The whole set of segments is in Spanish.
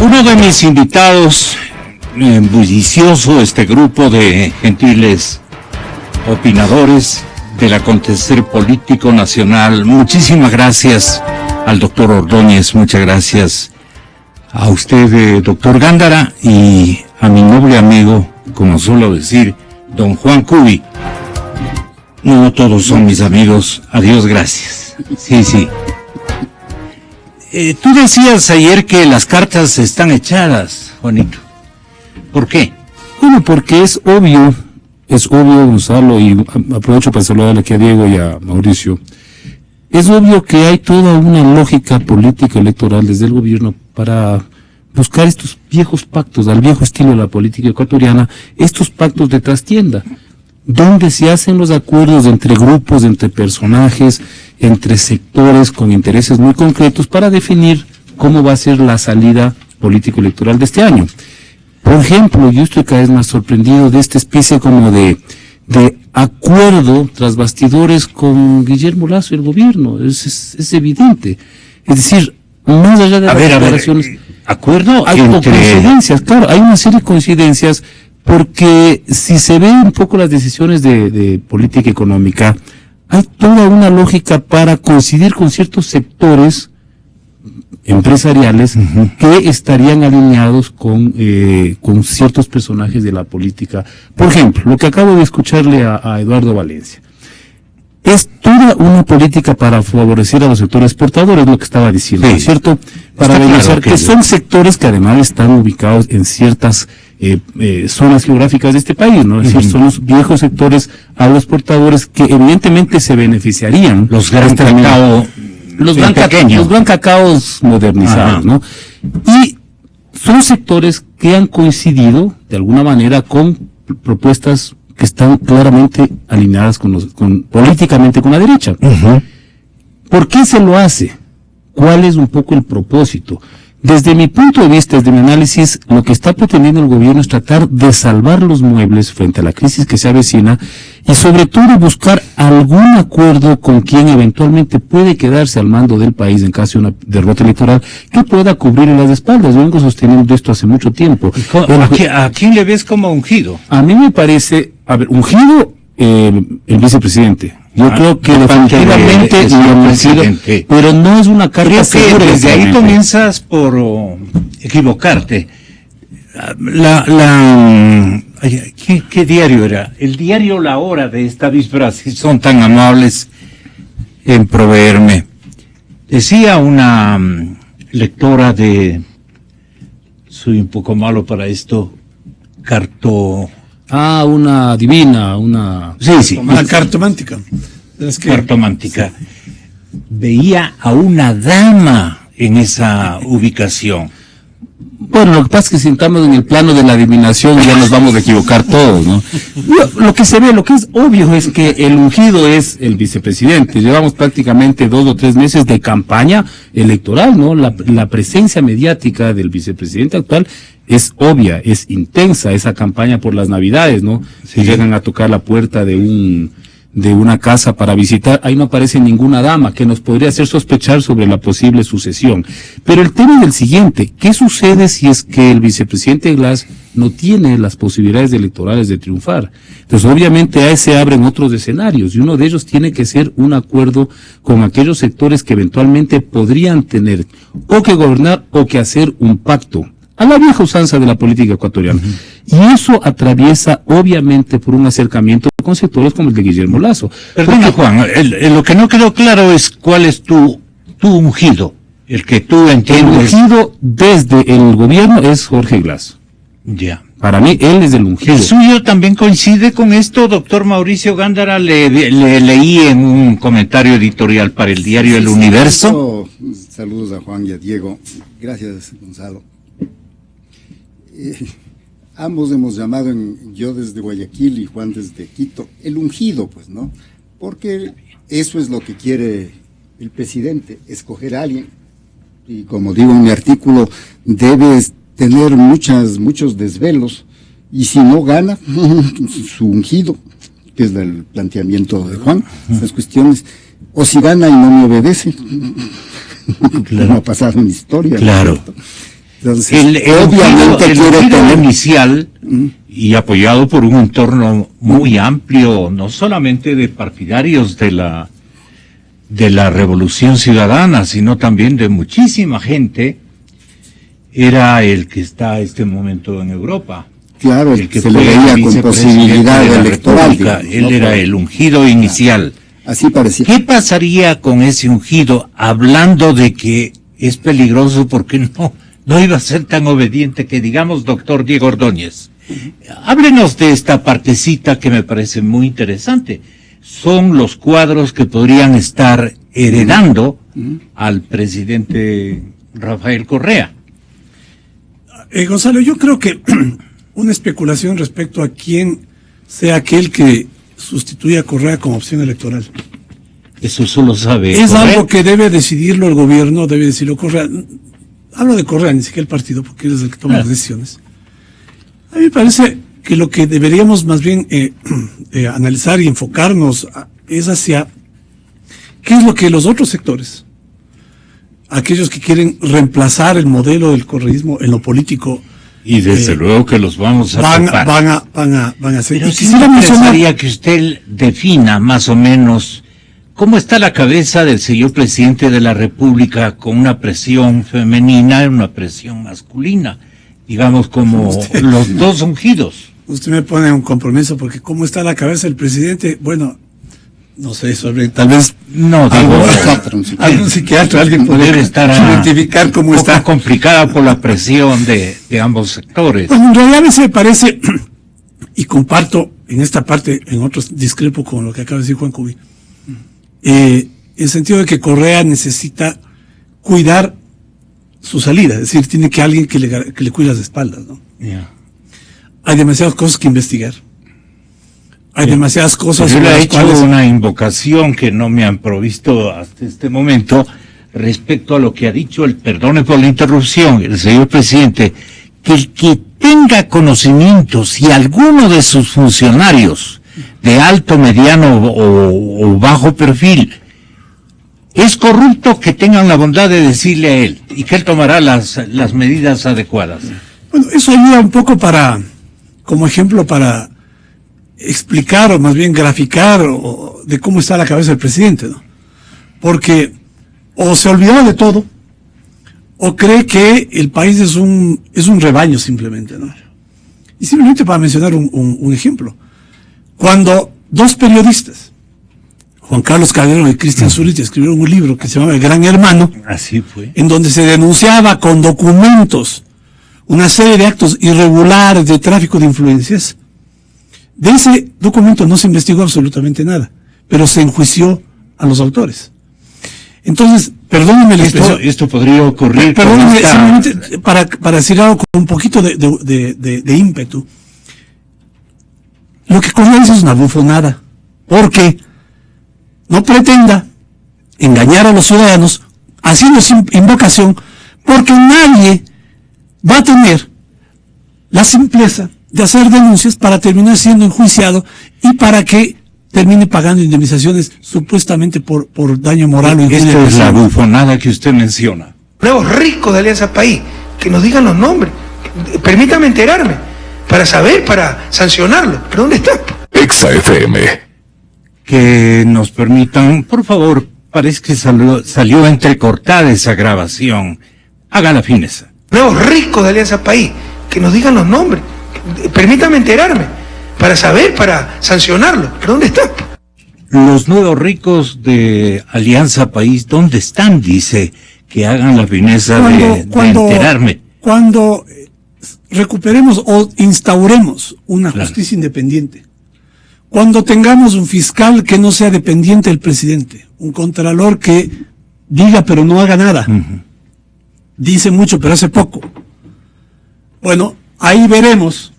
Uno de mis invitados, bullicioso, este grupo de gentiles opinadores del acontecer político nacional. Muchísimas gracias al doctor Ordóñez, muchas gracias a usted, doctor Gándara, y a mi noble amigo, como suelo decir, don Juan Cubi. No todos son mis amigos, adiós, gracias. Sí. Tú decías ayer que las cartas están echadas, Juanito. ¿Por qué? Bueno, porque es obvio, Gonzalo, y aprovecho para saludarle aquí a Diego y a Mauricio. Es obvio que hay toda una lógica política electoral desde el gobierno para buscar estos viejos pactos, al viejo estilo de la política ecuatoriana, estos pactos de trastienda, donde se hacen los acuerdos entre grupos, entre personajes, entre sectores con intereses muy concretos para definir cómo va a ser la salida político-electoral de este año. Por ejemplo, yo estoy cada vez más sorprendido de esta especie como de acuerdo tras bastidores con Guillermo Lasso y el gobierno. Es evidente. Es decir, más allá de las declaraciones, acuerdo hay coincidencias, claro, hay una serie de coincidencias, porque si se ven un poco las decisiones de política económica, hay toda una lógica para coincidir con ciertos sectores empresariales que estarían alineados con ciertos personajes de la política. Por ejemplo, lo que acabo de escucharle a Eduardo Valencia. Es toda una política para favorecer a los sectores exportadores, lo que estaba diciendo, sí, ¿cierto? Para beneficiar, que son sectores que además están ubicados en ciertas zonas geográficas de este país, ¿no? Es decir, son los viejos sectores agroexportadores que evidentemente se beneficiarían. Los gran cacao, los gran cacaos modernizados, ¿no? Y son sectores que han coincidido, de alguna manera, con propuestas que están claramente alineadas políticamente con la derecha. ¿Por qué se lo hace? ¿Cuál es un poco el propósito? Desde mi punto de vista, desde mi análisis, lo que está pretendiendo el gobierno es tratar de salvar los muebles frente a la crisis que se avecina y sobre todo buscar algún acuerdo con quien eventualmente puede quedarse al mando del país en caso de una derrota electoral que pueda cubrir las espaldas. Yo vengo sosteniendo esto hace mucho tiempo. ¿A quién le ves como ungido? A mí me parece, ungido el vicepresidente. Yo creo que definitivamente pero no es una carta segura. Desde ahí comienzas por equivocarte. ¿Qué diario era? El diario La Hora de esta víspera, si son tan amables en proveerme. Decía una lectora soy un poco malo para esto, una divina, una... Sí. Una cartomántica. Cartomántica. Veía a una dama en esa ubicación. Bueno, lo que pasa es que si estamos en el plano de la adivinación ya nos vamos a equivocar todos, ¿no? Lo que se ve, lo que es obvio es que el ungido es el vicepresidente. Llevamos prácticamente 2 o 3 meses de campaña electoral, ¿no? La presencia mediática del vicepresidente actual es obvia, es intensa, esa campaña por las Navidades, ¿no? Si llegan a tocar la puerta de una casa para visitar, ahí no aparece ninguna dama que nos podría hacer sospechar sobre la posible sucesión. Pero el tema es el siguiente: ¿qué sucede si es que el vicepresidente Glass no tiene las posibilidades electorales de triunfar? Entonces, obviamente, ahí se abren otros escenarios, y uno de ellos tiene que ser un acuerdo con aquellos sectores que eventualmente podrían tener o que gobernar o que hacer un pacto, a la vieja usanza de la política ecuatoriana. Y eso atraviesa, obviamente, por un acercamiento con sectores como el de Guillermo Lasso. Perdona, Juan, lo que no quedó claro es cuál es tu ungido, el que tú entiendes. El ungido desde el gobierno es Jorge Glass. Ya. Para mí, él es el ungido. ¿El suyo también coincide con esto, doctor Mauricio Gándara? Le leí en un comentario editorial para el diario El Universo. Saludos a Juan y a Diego. Gracias, Gonzalo. Ambos hemos llamado, yo desde Guayaquil y Juan desde Quito, el ungido, pues, ¿no? Porque eso es lo que quiere el presidente, escoger a alguien. Y como digo en mi artículo, debe tener muchos desvelos, y si no gana, su ungido, que es el planteamiento de Juan, esas cuestiones, o si gana y no me obedece, claro. No ha pasado en historia. Claro. ¿Cierto? Entonces, obviamente el quiere ungido tener inicial y apoyado por un entorno muy amplio, no solamente de partidarios de la Revolución Ciudadana, sino también de muchísima gente, era el que está a este momento en Europa. Claro, el que se le fue veía con vicepresidente posibilidad de la electoral. República. Digamos, Él ¿no? era el ungido inicial. Así parecía. ¿Qué pasaría con ese ungido, hablando de que es peligroso porque no iba a ser tan obediente que digamos, doctor Diego Ordóñez? Háblenos de esta partecita que me parece muy interesante. Son los cuadros que podrían estar heredando al presidente Rafael Correa. Gonzalo, yo creo que una especulación respecto a quién sea aquel que sustituya a Correa como opción electoral. Eso solo sabe Es Correa. algo que debe decidirlo el gobierno, debe decidirlo Correa. Hablo de Correa, ni siquiera el partido, porque él es el que toma las decisiones. A mí me parece que lo que deberíamos más bien analizar y enfocarnos es hacia qué es lo que los otros sectores, aquellos que quieren reemplazar el modelo del correísmo en lo político, Y desde luego que los vamos a topar. van a hacer. Pero Y sí quisiera me mencionar, interesaría que usted defina más o menos cómo está la cabeza del señor presidente de la República con una presión femenina y una presión masculina, digamos como los dos ungidos. usted me pone un compromiso, porque cómo está la cabeza del presidente, bueno, no sé, sobre tal vez No, digo, algún psiquiatra, alguien debe puede estar identificar cómo un poco está. complicada por la presión de ambos sectores. Bueno, en realidad a veces me parece, y comparto en esta parte, en otros discrepo con lo que acaba de decir Juan Cubi, en el sentido de que Correa necesita cuidar su salida, es decir, tiene que alguien que le cuide las espaldas, ¿no? Yeah. Hay demasiadas cosas que investigar. Hay demasiadas cosas Yo le sobre he las hecho cuales... una invocación que no me han provisto hasta este momento respecto a lo que ha dicho, perdone por la interrupción, el señor presidente, que el que tenga conocimiento, si alguno de sus funcionarios de alto, mediano o bajo perfil es corrupto, que tengan la bondad de decirle a él y que él tomará las medidas adecuadas. Bueno, eso ayuda un poco como ejemplo para explicar, o más bien graficar, de cómo está la cabeza del presidente, ¿no? Porque o se olvidó de todo, o cree que el país es un rebaño simplemente, ¿no? Y simplemente para mencionar un ejemplo, cuando dos periodistas, Juan Carlos Calderón y Cristian Zurita, escribieron un libro que se llama El Gran Hermano, Así fue. en donde se denunciaba con documentos una serie de actos irregulares de tráfico de influencias. De ese documento no se investigó absolutamente nada, pero se enjuició a los autores. Entonces, perdónenme la expresión. Esto podría ocurrir. Perdónenme, simplemente para decir algo con un poquito de ímpetu. Lo que Correa dice es una bufonada, porque no pretenda engañar a los ciudadanos haciendo invocación, porque nadie va a tener la simpleza de hacer denuncias para terminar siendo enjuiciado y para que termine pagando indemnizaciones supuestamente por daño moral o injuria. Esta es la bufonada que usted menciona. Nuevos ricos de Alianza País, que nos digan los nombres, permítame enterarme, para saber, para sancionarlo. ¿Pero dónde está? Exa FM. Que nos permitan, por favor, parece que salió entrecortada esa grabación. Haga la fineza. Nuevos ricos de Alianza País, que nos digan los nombres, permítame enterarme, para saber, para sancionarlo. ¿Pero dónde está? Los nuevos ricos de Alianza País, ¿dónde están? Dice que hagan la fineza de enterarme. Cuando recuperemos o instauremos una justicia independiente, cuando tengamos un fiscal que no sea dependiente del presidente, un contralor que diga pero no haga nada, dice mucho pero hace poco, bueno, ahí veremos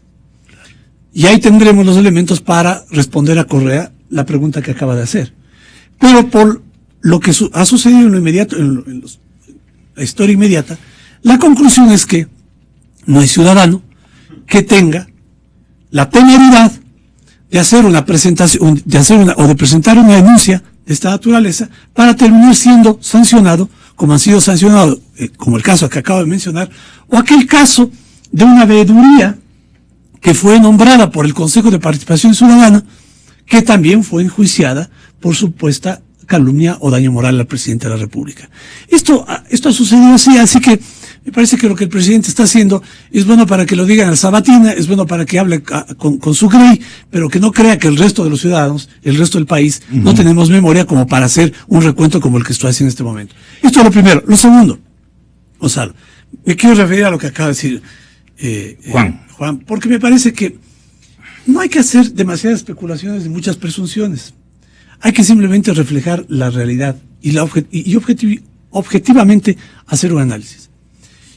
y ahí tendremos los elementos para responder a Correa la pregunta que acaba de hacer. Pero por lo que ha sucedido en lo inmediato, la historia inmediata, la conclusión es que no hay ciudadano que tenga la temeridad de hacer una presentación, de presentar una denuncia de esta naturaleza para terminar siendo sancionado como han sido sancionados, como el caso que acabo de mencionar, o aquel caso de una veeduría que fue nombrada por el Consejo de Participación Ciudadana, que también fue enjuiciada por supuesta calumnia o daño moral al presidente de la República. Esto ha sucedido así que me parece que lo que el presidente está haciendo es bueno para que lo digan al Sabatina, es bueno para que hable con su grey, pero que no crea que el resto de los ciudadanos, el resto del país, no tenemos memoria como para hacer un recuento como el que estoy haciendo en este momento. Esto es lo primero. Lo segundo, Gonzalo, me quiero referir a lo que acaba de decir Juan, porque me parece que no hay que hacer demasiadas especulaciones ni muchas presunciones. Hay que simplemente reflejar la realidad y objetivamente hacer un análisis.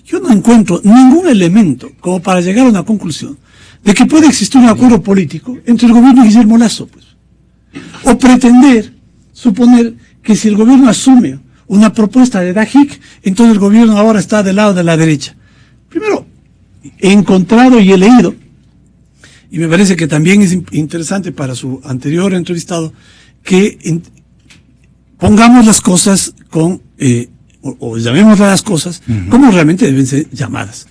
Yo no encuentro ningún elemento como para llegar a una conclusión de que puede existir un acuerdo político entre el gobierno y Guillermo Lasso, pues. O pretender, suponer que si el gobierno asume una propuesta de Dajic, entonces el gobierno ahora está del lado de la derecha. Primero, he encontrado y he leído, y me parece que también es interesante para su anterior entrevistado, que pongamos las cosas con, o llamémoslas las cosas como realmente deben ser llamadas.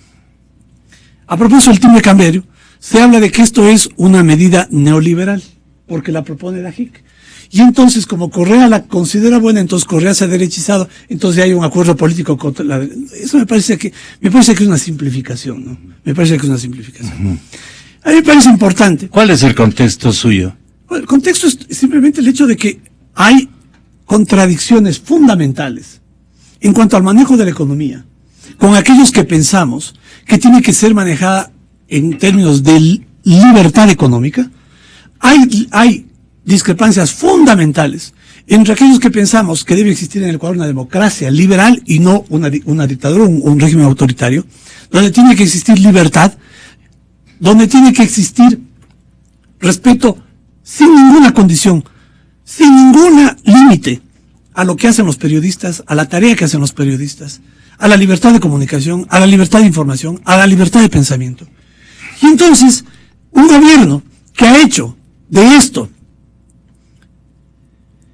A propósito del timbre cambiario, se habla de que esto es una medida neoliberal, porque la propone Dajic. Y entonces, como Correa la considera buena, entonces Correa se ha derechizado, entonces ya hay un acuerdo político contra la... Eso me parece que es una simplificación, ¿no? Me parece que es una simplificación. A mí me parece importante. ¿Cuál es el contexto suyo? Bueno, el contexto es simplemente el hecho de que hay contradicciones fundamentales en cuanto al manejo de la economía, con aquellos que pensamos que tiene que ser manejada en términos de libertad económica. Hay discrepancias fundamentales entre aquellos que pensamos que debe existir en el Ecuador una democracia liberal y no una dictadura, un régimen autoritario, donde tiene que existir libertad, donde tiene que existir respeto sin ninguna condición, sin ningún límite a lo que hacen los periodistas, a la tarea que hacen los periodistas, a la libertad de comunicación, a la libertad de información, a la libertad de pensamiento. Y entonces, un gobierno que ha hecho de esto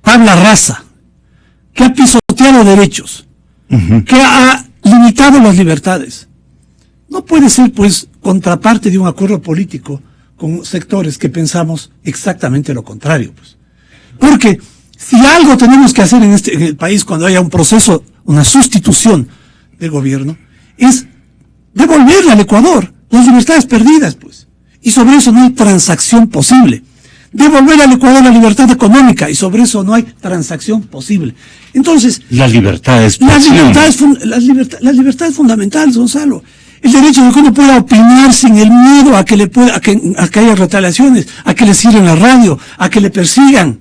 tabla rasa, que ha pisoteado derechos, que ha limitado las libertades, no puede ser, pues, contraparte de un acuerdo político con sectores que pensamos exactamente lo contrario, pues. Porque si algo tenemos que hacer en el país cuando haya un proceso, una sustitución del gobierno, es devolverle al Ecuador las libertades perdidas, pues. Y sobre eso no hay transacción posible. Devolver al Ecuador la libertad económica, y sobre eso no hay transacción posible. Entonces, la libertad es las libertades fundamentales, Gonzalo. El derecho de que uno pueda opinar sin el miedo a que haya retaliaciones, a que le cierren la radio, a que le persigan.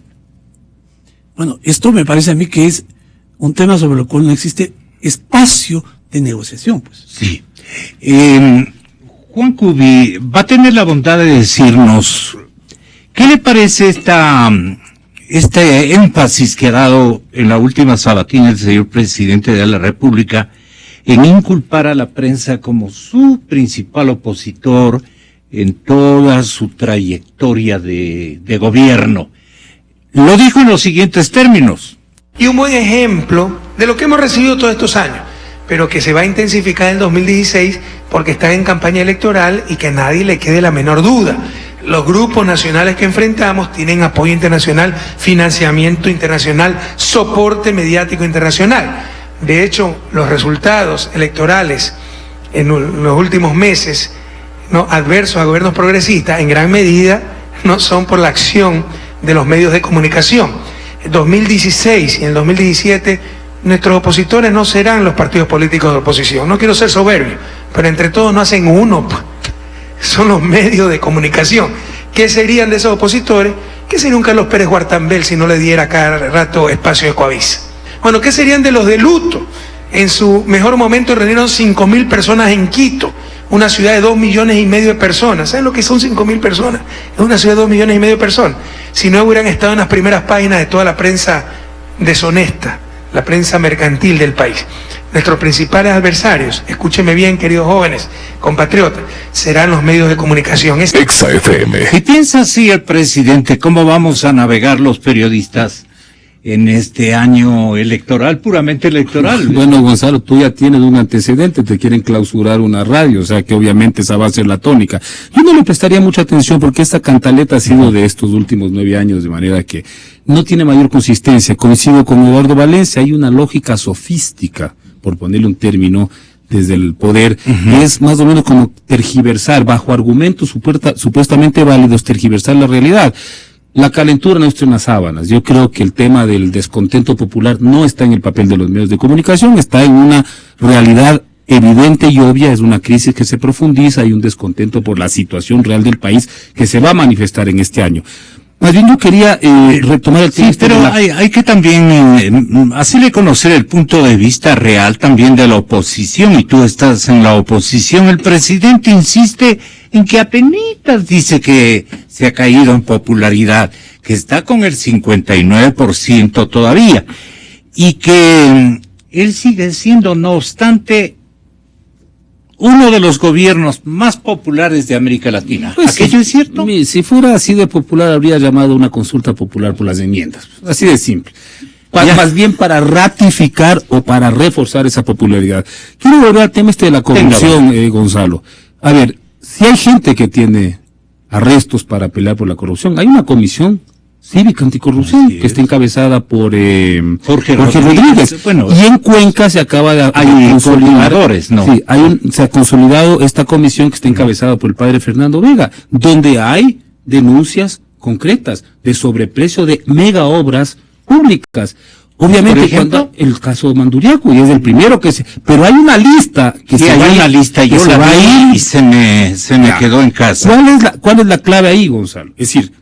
Bueno, esto me parece a mí que es un tema sobre el cual no existe espacio de negociación, pues. Sí. Juan Cubi, va a tener la bondad de decirnos, ¿qué le parece este énfasis que ha dado en la última sabatina el señor presidente de la República en inculpar a la prensa como su principal opositor en toda su trayectoria de gobierno? Lo dijo en los siguientes términos. Y un buen ejemplo de lo que hemos recibido todos estos años, pero que se va a intensificar en 2016 porque están en campaña electoral y que a nadie le quede la menor duda. Los grupos nacionales que enfrentamos tienen apoyo internacional, financiamiento internacional, soporte mediático internacional. De hecho, los resultados electorales en los últimos meses, ¿no?, adversos a gobiernos progresistas, en gran medida no son por la acción de los medios de comunicación. En 2016 y en 2017 nuestros opositores no serán los partidos políticos de oposición. No quiero ser soberbio, pero entre todos no hacen uno. Son los medios de comunicación. ¿Qué serían de esos opositores? ¿Qué sería un Carlos Pérez Guartambel si no le diera cada rato espacio de Coavisa? Bueno, ¿qué serían de los de luto? En su mejor momento reunieron 5.000 personas en Quito, una ciudad de 2,5 millones de personas. ¿Saben lo que son 5.000 personas? Es una ciudad de 2,5 millones de personas. Si no hubieran estado en las primeras páginas de toda la prensa deshonesta, la prensa mercantil del país. Nuestros principales adversarios, escúcheme bien, queridos jóvenes, compatriotas, serán los medios de comunicación. ¿Y piensa así el presidente cómo vamos a navegar los periodistas en este año electoral, puramente electoral. Bueno, Gonzalo, tú ya tienes un antecedente, te quieren clausurar una radio, o sea que obviamente esa va a ser la tónica. Yo no le prestaría mucha atención porque esta cantaleta ha sido de estos últimos 9 años, de manera que no tiene mayor consistencia. Coincido con Eduardo Valencia, hay una lógica sofística, por ponerle un término, desde el poder, es más o menos como tergiversar, bajo argumentos supuestamente válidos, tergiversar la realidad. La calentura no está en las sábanas. Yo creo que el tema del descontento popular no está en el papel de los medios de comunicación, está en una realidad evidente y obvia, es una crisis que se profundiza y un descontento por la situación real del país que se va a manifestar en este año. Más bien yo quería retomar el tema. Sí, pero hay que también hacerle conocer el punto de vista real también de la oposición, y tú estás en la oposición. El presidente insiste en que apenitas dice que se ha caído en popularidad, que está con el 59% todavía, y que él sigue siendo, no obstante, uno de los gobiernos más populares de América Latina. Pues ¿Aquello es cierto? Si fuera así de popular, habría llamado una consulta popular por las enmiendas. Así de simple. Más bien para ratificar o para reforzar esa popularidad. Quiero volver al tema de la corrupción, Gonzalo. A ver, si hay gente que tiene arrestos para pelear por la corrupción, hay una comisión cívica anticorrupción que está encabezada por Jorge Rodríguez. Bueno, y en Cuenca se acaba de consolidar, ¿no? Sí, se ha consolidado esta comisión que está encabezada por el padre Fernando Vega, donde hay denuncias concretas de sobreprecio de mega obras públicas. Obviamente, cuando el caso de Manduriaco, y es el primero que pero hay una lista que sí, se hay va una lista, yo la vi y se me quedó en casa. ¿Cuál es la clave ahí, Gonzalo? Es decir,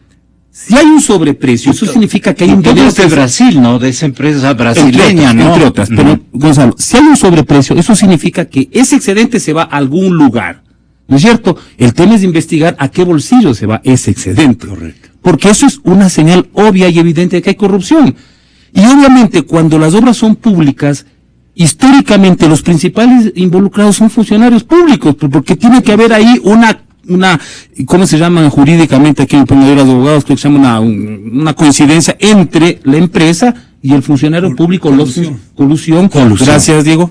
si hay un sobreprecio, eso significa que hay un dinero de Brasil, ¿no? De esa empresa brasileña, ¿no? Entre otras, pero, Gonzalo, si hay un sobreprecio, eso significa que ese excedente se va a algún lugar, ¿no es cierto? El tema es investigar a qué bolsillo se va ese excedente. Correcto. Porque eso es una señal obvia y evidente de que hay corrupción. Y obviamente, cuando las obras son públicas, históricamente los principales involucrados son funcionarios públicos, porque tiene que haber ahí una, ¿cómo se llama jurídicamente aquí en Penadora de Abogados? Creo que se llama una coincidencia entre la empresa y el funcionario público, colusión. Gracias, Diego.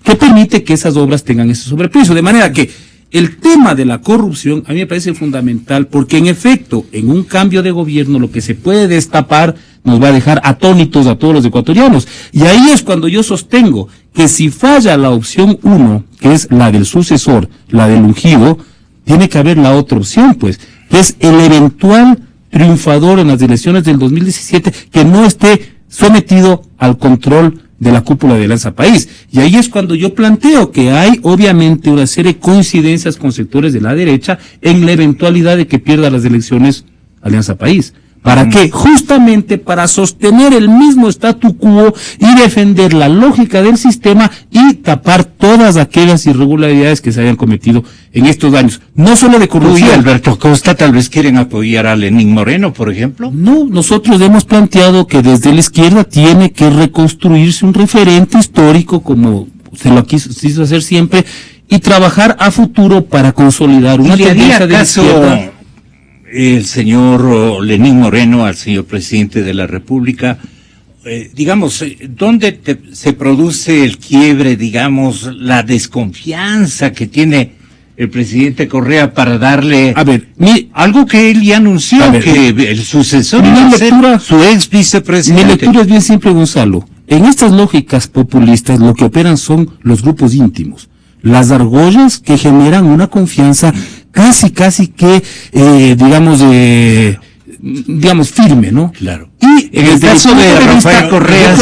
Que permite que esas obras tengan ese sobreprecio. De manera que el tema de la corrupción a mí me parece fundamental, porque en efecto, en un cambio de gobierno, lo que se puede destapar nos va a dejar atónitos a todos los ecuatorianos. Y ahí es cuando yo sostengo que si falla la opción 1, que es la del sucesor, la del ungido, tiene que haber la otra opción, pues, que es el eventual triunfador en las elecciones del 2017 que no esté sometido al control de la cúpula de Alianza País. Y ahí es cuando yo planteo que hay obviamente una serie de coincidencias con sectores de la derecha en la eventualidad de que pierda las elecciones Alianza País. ¿Para qué? Justamente para sostener el mismo statu quo y defender la lógica del sistema y tapar todas aquellas irregularidades que se hayan cometido en estos años. No solo de corrupción. Alberto Costa, tal vez quieren apoyar a Lenín Moreno, por ejemplo. No, nosotros hemos planteado que desde la izquierda tiene que reconstruirse un referente histórico como se lo quiso hacer siempre y trabajar a futuro para consolidar una tendencia de la izquierda. El señor Lenín Moreno al señor presidente de la República, digamos, ¿dónde se produce el quiebre, digamos, la desconfianza que tiene el presidente Correa para darle algo que él ya anunció, que el sucesor iba a ser su ex vicepresidente? Mi lectura es bien simple, Gonzalo. En estas lógicas populistas lo que operan son los grupos íntimos, las argollas que generan una confianza casi que, digamos firme, ¿no? Claro. Y en el caso de Rafael Correa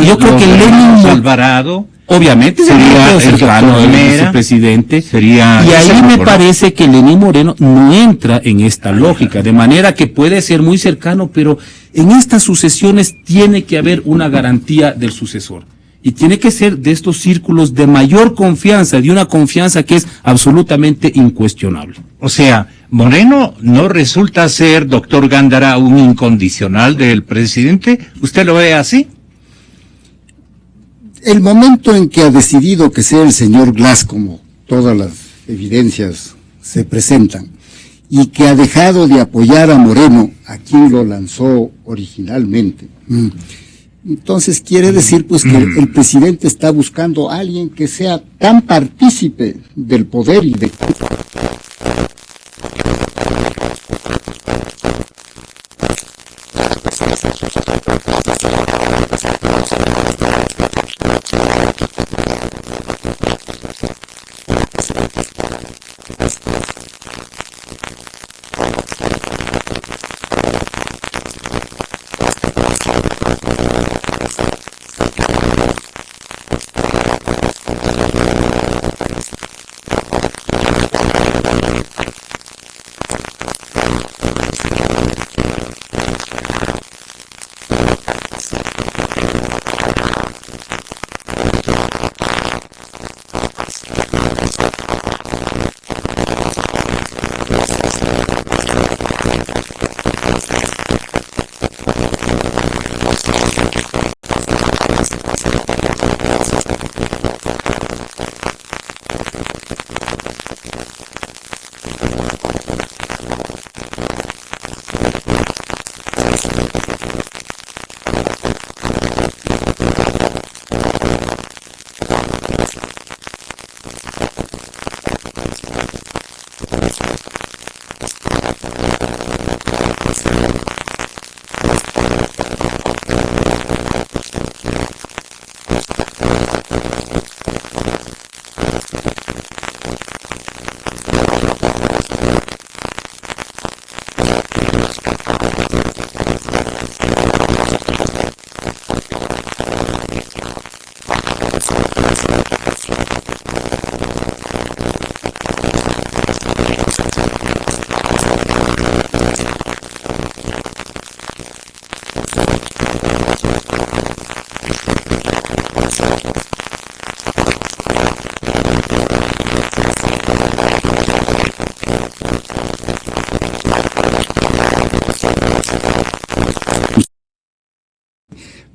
yo creo que Lenín Alvarado, obviamente sería el cercano del vicepresidente, y ahí me parece que Lenín Moreno no entra en esta lógica, de manera que puede ser muy cercano, pero en estas sucesiones tiene que haber una garantía del sucesor. Y tiene que ser de estos círculos de mayor confianza, de una confianza que es absolutamente incuestionable. O sea, Moreno no resulta ser, doctor Gándara, un incondicional del presidente. ¿Usted lo ve así? El momento en que ha decidido que sea el señor Glass, como todas las evidencias se presentan, y que ha dejado de apoyar a Moreno, a quien lo lanzó originalmente. Entonces quiere decir pues que el presidente está buscando a alguien que sea tan partícipe del poder y de...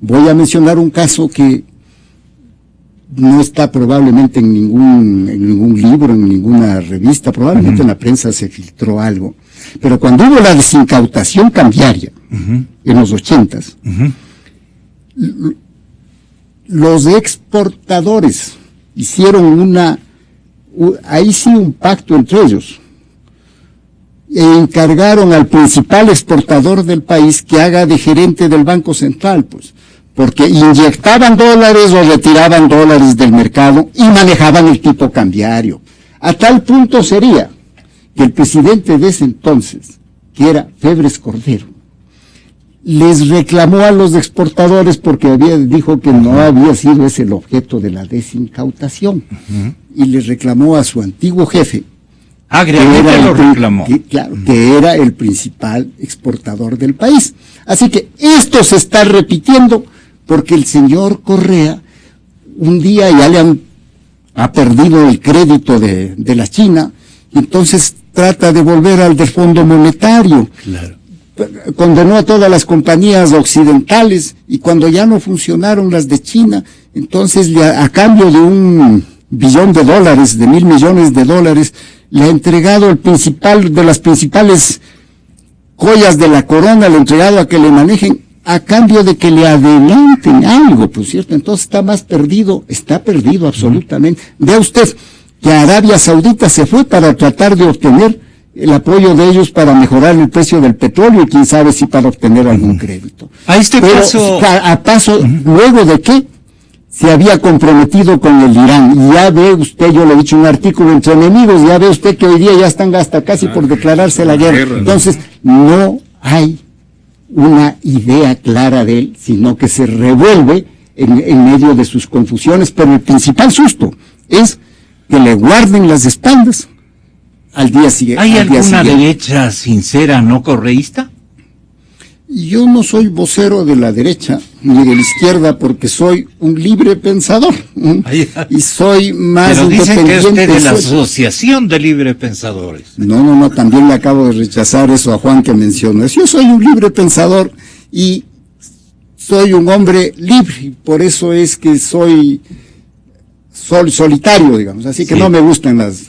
Voy a mencionar un caso que no está probablemente en ningún libro, en ninguna revista, probablemente en la prensa se filtró algo. Pero cuando hubo la desincautación cambiaria, en los 80s, los exportadores hicieron ahí sí un pacto entre ellos, e encargaron al principal exportador del país que haga de gerente del Banco Central, pues, porque inyectaban dólares o retiraban dólares del mercado y manejaban el tipo cambiario. A tal punto sería que el presidente de ese entonces, que era Febres Cordero, les reclamó a los exportadores porque dijo que no había sido ese el objeto de la desincautación, y les reclamó a su antiguo jefe, agriamente lo reclamó. Que era el principal exportador del país. Así que esto se está repitiendo porque el señor Correa un día ya ha perdido el crédito de la China, y entonces trata de volver al del Fondo Monetario. Claro. Condenó a todas las compañías occidentales, y cuando ya no funcionaron las de China, entonces a cambio de $1 billón, de $1.000 millones, le ha entregado el principal de las principales joyas de la corona, le ha entregado a que le manejen a cambio de que le adelanten algo, pues cierto. Entonces está perdido absolutamente. Vea usted que Arabia Saudita se fue para tratar de obtener el apoyo de ellos para mejorar el precio del petróleo, y quién sabe si para obtener algún crédito. Luego de que se había comprometido con el Irán, y ya ve usted, yo le he dicho un artículo entre enemigos, ya ve usted que hoy día ya están hasta casi por declararse la guerra. Entonces, no hay una idea clara de él, sino que se revuelve en medio de sus confusiones, pero el principal susto es que le guarden las espaldas al día siguiente. ¿Hay alguna derecha sincera, no correísta? Yo no soy vocero de la derecha ni de la izquierda, porque soy un libre pensador, y soy más independiente. Pero dicen que es usted de la Asociación de Libre Pensadores. No, también le acabo de rechazar eso a Juan que mencionó. Yo soy un libre pensador y soy un hombre libre, por eso es que soy solitario, digamos, así que Sí. no me gustan las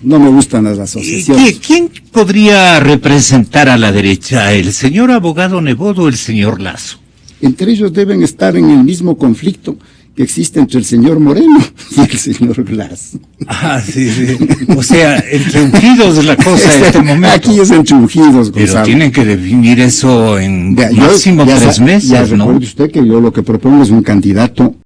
asociaciones. ¿Quién podría representar a la derecha? ¿El señor abogado Nebot o el señor Lasso? Entre ellos deben estar en el mismo conflicto que existe entre el señor Moreno y el señor Glass. Sí. O sea, entre ungidos es la cosa en este momento. Aquí es entre ungidos, Pero Gonzalo. tienen que definir eso en Vea, máximo ya 3 meses, ya ¿no? recuerde usted que yo lo que propongo es un candidato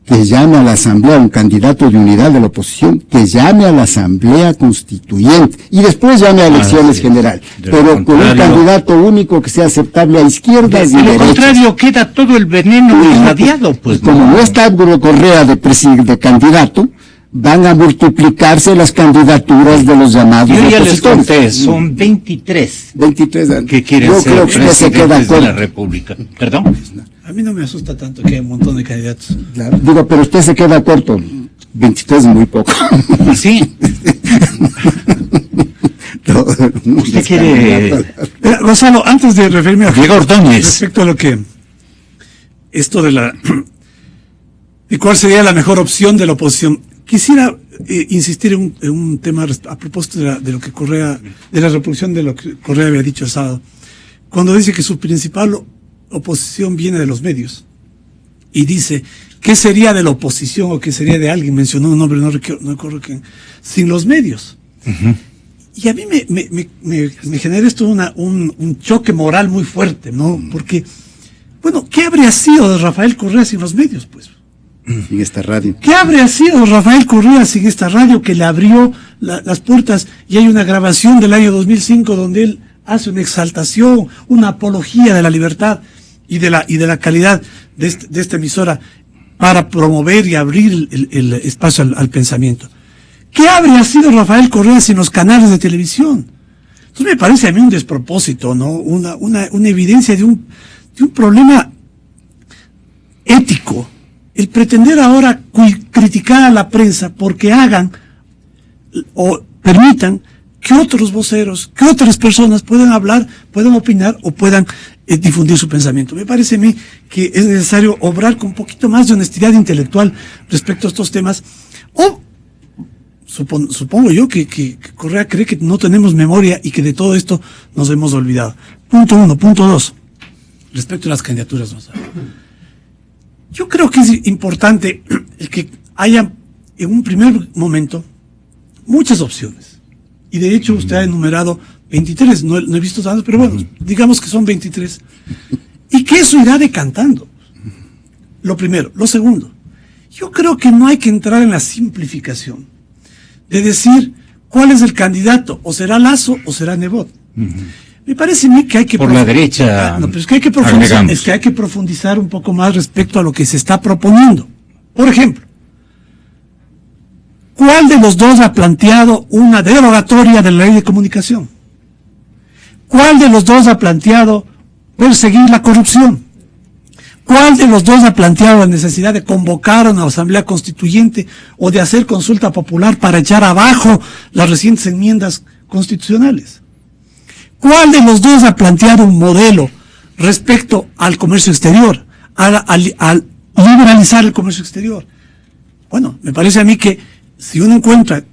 que llame a la Asamblea, un candidato de unidad de la oposición, que llame a la Asamblea Constituyente y después llame a elecciones sí. generales. De lo Pero con un contrario- candidato único que sea aceptable a izquierdas y De lo derechas. contrario, queda todo el veneno irradiado, pues. Como no está Arturo Correa de candidato, van a multiplicarse las candidaturas de los llamados Yo ya les opositores. conté, son 23 23 años. que quieren Yo ser creo que usted se queda presidentes de la corto. República. ¿Perdón? A mí no me asusta tanto que haya un montón de candidatos. Claro. Digo, pero usted se queda corto. 23 es muy poco. Sí. No, ¿Usted quiere...? Gonzalo, antes de referirme a Diego Ordóñez. respecto a lo que esto de cuál sería la mejor opción de la oposición, quisiera insistir en un tema a propósito de lo que Correa, de la reproducción de lo que Correa había dicho el sábado, cuando dice que su principal oposición viene de los medios y dice ¿qué sería de la oposición o qué sería de alguien? Mencionó un nombre, no recuerdo quién, sin los medios. Y a mí me genera esto un choque moral muy fuerte, ¿no? Porque, bueno, ¿qué habría sido de Rafael Correa sin los medios, pues? en esta radio. ¿Qué habría sido Rafael Correa sin esta radio que le abrió las puertas? Y hay una grabación del año 2005 donde él hace una exaltación, una apología de la libertad y de la calidad de esta emisora para promover y abrir el espacio al pensamiento. ¿Qué habría sido Rafael Correa sin los canales de televisión? Entonces me parece a mí un despropósito, ¿no? Una evidencia de un problema ético. El pretender ahora criticar a la prensa porque hagan o permitan que otros voceros, que otras personas puedan hablar, puedan opinar o puedan difundir su pensamiento. Me parece a mí que es necesario obrar con un poquito más de honestidad intelectual respecto a estos temas. O supongo yo que Correa cree que no tenemos memoria y que de todo esto nos hemos olvidado. Punto 1. Punto 2. Respecto a las candidaturas, yo creo que es importante el que haya en un primer momento muchas opciones. Y de hecho usted ha enumerado 23, no he visto tantos, pero bueno, digamos que son 23. Y que eso irá decantando. Lo primero. Lo segundo, yo creo que no hay que entrar en la simplificación de decir cuál es el candidato, o será Lasso o será Nebot. Me parece a mí que hay que... Por la derecha, no, pero es que hay que profundizar un poco más respecto a lo que se está proponiendo. Por ejemplo, ¿cuál de los dos ha planteado una derogatoria de la ley de comunicación? ¿Cuál de los dos ha planteado perseguir la corrupción? ¿Cuál de los dos ha planteado la necesidad de convocar a una asamblea constituyente o de hacer consulta popular para echar abajo las recientes enmiendas constitucionales? ¿Cuál de los dos ha planteado un modelo respecto al comercio exterior, al liberalizar el comercio exterior? Bueno, me parece a mí que si uno encuentra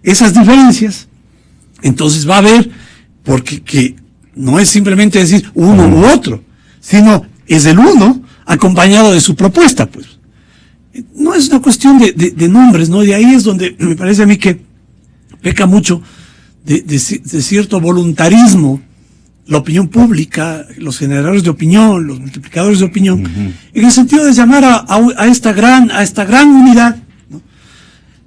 esas diferencias, entonces va a haber, porque que no es simplemente decir uno u otro, sino es el uno acompañado de su propuesta, pues. No es una cuestión de nombres, ¿no? De ahí es donde me parece a mí que peca mucho de cierto voluntarismo la opinión pública, los generadores de opinión, los multiplicadores de opinión, en el sentido de llamar a esta gran unidad, ¿no?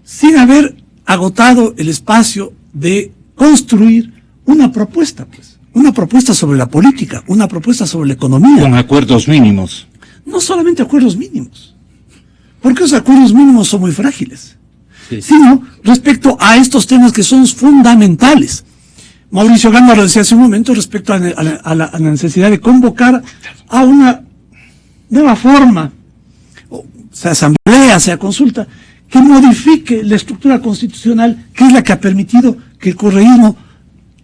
Sin haber agotado el espacio de construir una propuesta, pues, una propuesta sobre la política, una propuesta sobre la economía. Con acuerdos mínimos. No solamente acuerdos mínimos, porque los acuerdos mínimos son muy frágiles, sino respecto a estos temas que son fundamentales. Mauricio Gamba lo decía hace un momento respecto a la necesidad de convocar a una nueva forma, sea asamblea, sea consulta, que modifique la estructura constitucional, que es la que ha permitido que el correísmo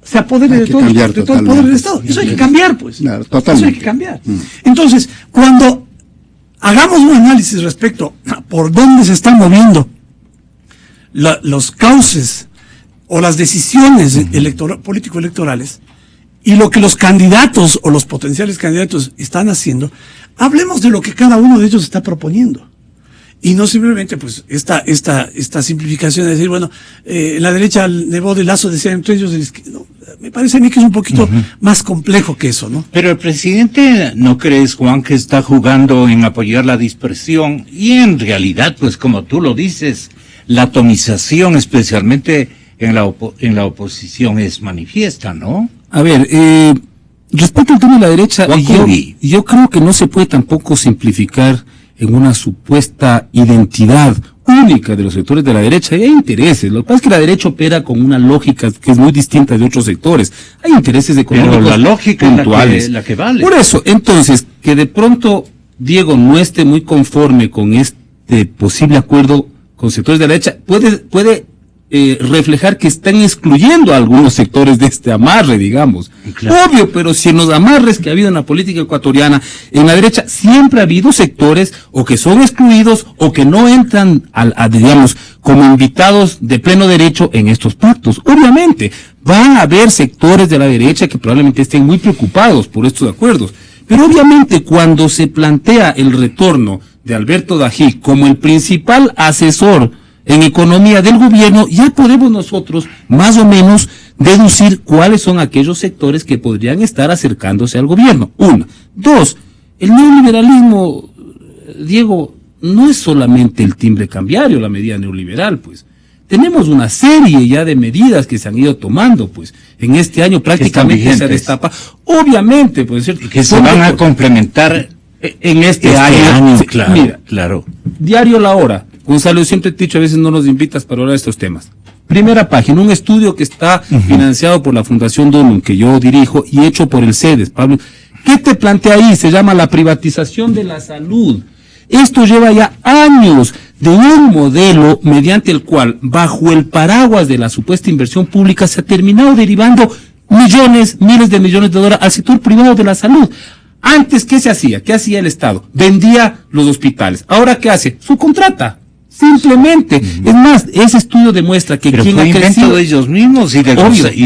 se apodere de todo el poder del Estado. Eso hay que cambiar, pues. Claro, eso hay que cambiar. Entonces, cuando hagamos un análisis respecto a por dónde se está moviendo los cauces o las decisiones político-electorales y lo que los candidatos o los potenciales candidatos están haciendo, hablemos de lo que cada uno de ellos está proponiendo. Y no simplemente, pues, esta simplificación de decir, bueno, la derecha Nebot y Lasso decían entre ellos, no, me parece a mí que es un poquito más complejo que eso, ¿no? Pero el presidente, ¿no crees, Juan, que está jugando en apoyar la dispersión? Y en realidad, pues, como tú lo dices, la atomización, especialmente en la oposición, es manifiesta, ¿no? A ver, respecto al tema de la derecha, yo creo que no se puede tampoco simplificar en una supuesta identidad única de los sectores de la derecha. Y hay intereses. Lo que pasa es que la derecha opera con una lógica que es muy distinta de otros sectores. Hay intereses económicos pero la lógica puntuales. Es la que vale. Por eso, entonces, que de pronto Diego no esté muy conforme con este posible acuerdo con sectores de la derecha, puede reflejar que están excluyendo a algunos sectores de este amarre, digamos. Claro. Obvio, pero si en los amarres que ha habido en la política ecuatoriana, en la derecha siempre ha habido sectores o que son excluidos o que no entran digamos, como invitados de pleno derecho en estos pactos. Obviamente, van a haber sectores de la derecha que probablemente estén muy preocupados por estos acuerdos. Pero obviamente cuando se plantea el retorno de Alberto Dají como el principal asesor en economía del gobierno, ya podemos nosotros más o menos deducir cuáles son aquellos sectores que podrían estar acercándose al gobierno. Una. Dos, el neoliberalismo, Diego, no es solamente el timbre cambiario, la medida neoliberal, pues. Tenemos una serie ya de medidas que se han ido tomando, pues, en este año prácticamente se destapa. Obviamente, puede ser. Que se van a complementar en este año. Sí, claro, mira, claro. Diario La Hora. Gonzalo, yo siempre te he dicho, a veces no nos invitas para hablar de estos temas. Primera página, un estudio que está financiado por la Fundación Donum, que yo dirijo, y hecho por el CEDES, Pablo. ¿Qué te plantea ahí? Se llama la privatización de la salud. Esto lleva ya años de un modelo mediante el cual, bajo el paraguas de la supuesta inversión pública, se ha terminado derivando miles de millones de dólares al sector privado de la salud. Antes, ¿qué se hacía? ¿Qué hacía el Estado? Vendía los hospitales. ¿Ahora qué hace? Subcontrata. Simplemente. Es más, ese estudio demuestra que pero quien fue ha crecido invento de ellos mismos y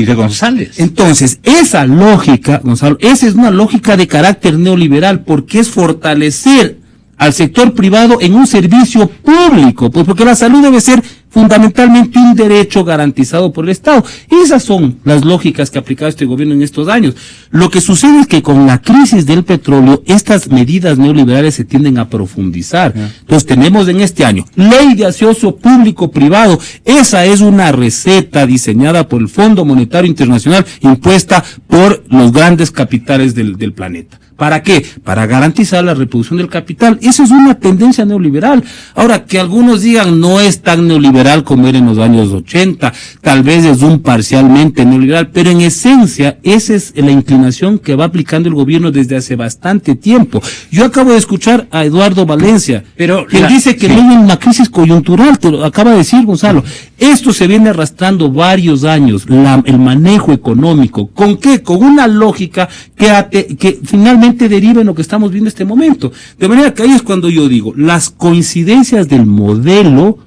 de González. Entonces, esa lógica, Gonzalo, esa es una lógica de carácter neoliberal, porque es fortalecer al sector privado en un servicio público, pues porque la salud debe ser fundamentalmente un derecho garantizado por el Estado. Esas son las lógicas que ha aplicado este gobierno en estos años. Lo que sucede es que con la crisis del petróleo, estas medidas neoliberales se tienden a profundizar. Entonces tenemos en este año ley de aseo público-privado. Esa es una receta diseñada por el Fondo Monetario Internacional, impuesta por los grandes capitales del planeta. ¿Para qué? Para garantizar la reproducción del capital. Esa es una tendencia neoliberal. Ahora, que algunos digan no es tan neoliberal como era en los años 80, tal vez es un parcialmente neoliberal, pero en esencia esa es la inclinación que va aplicando el gobierno desde hace bastante tiempo. Yo acabo de escuchar a Eduardo Valencia, pero él dice que no hay una crisis coyuntural, te lo acaba de decir Gonzalo. Esto se viene arrastrando varios años, el manejo económico. ¿Con qué? Con una lógica que finalmente deriva en lo que estamos viendo en este momento. De manera que ahí es cuando yo digo, las coincidencias del modelo